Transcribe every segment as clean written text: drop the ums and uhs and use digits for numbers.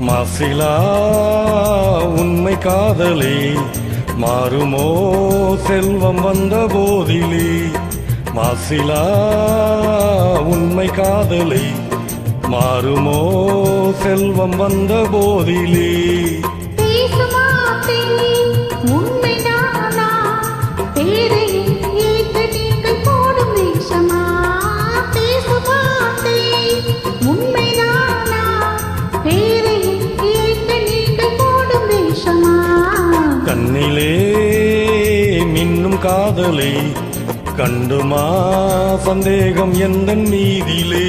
மாசிலா உண்மை காதலே மாறுமோ செல்வம் வந்த போதிலே. மாசிலா உண்மை காதலே மாறுமோ செல்வம் வந்த போதிலே. கண்ணிலே மின்னும் காதலை கண்டுமா சந்தேகம் எந்தன் மீதிலே.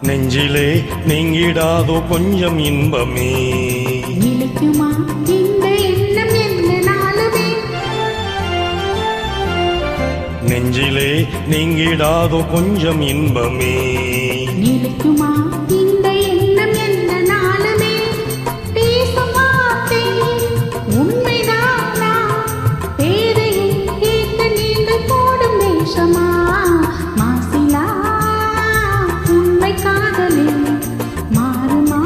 நெஞ்சிலே நீங்கிடாதோ கொஞ்சம் இன்பமே. நிலைக்குமா இந்த எண்ணம் என்ன நாளுமே. நெஞ்சிலே நீங்கிடாதோ கொஞ்சம் இன்பமே. நிலைக்குமா இந்த எண்ணம் என்ன நாளுமே. பேசும் வார்த்தை உண்மைதானா பேரையை கேட்க நீங்கள் போடும் வேஷமா. மாசிலா உண்மை காதலே மாறுமா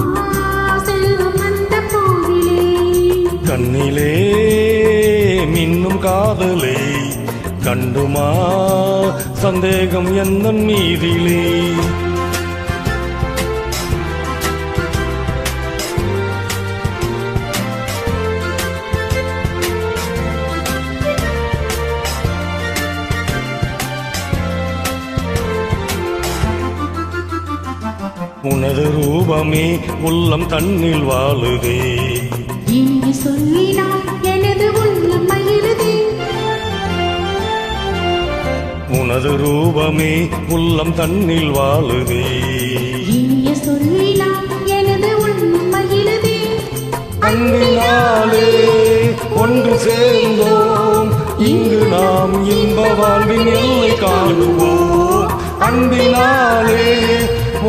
செல்வம் வந்த போதிலே. கண்ணிலே மின்னும் காதலே கண்டுமா சந்தேகம் எந்தன் மீதிலே. உனது ரூபமே உள்ளம் தன்னில் வாழுதே. இனி சொல்லினால் எனது உள்ளம் மகிழுதே. உனது ரூபமே உள்ளம் தன்னில் வாழுதே. இனிய சொல்லினால் எனது உள்ளம் மகிழுதே. அன்பினாலே ஒன்று சேர்ந்தோம் இங்கு நாம் இன்ப வாழ்வின் எல்லை காணுவோம். அன்பினாலே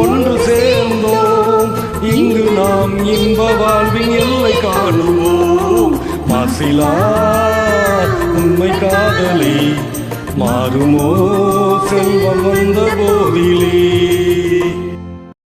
ஒன்று சேர்ந்தோம் இங்கு நாம் இன்ப வாழ்வின் எல்லை காணுவோம். மாசிலா உண்மை காதலே மாறுமோ செல்வம் வந்த போதிலே.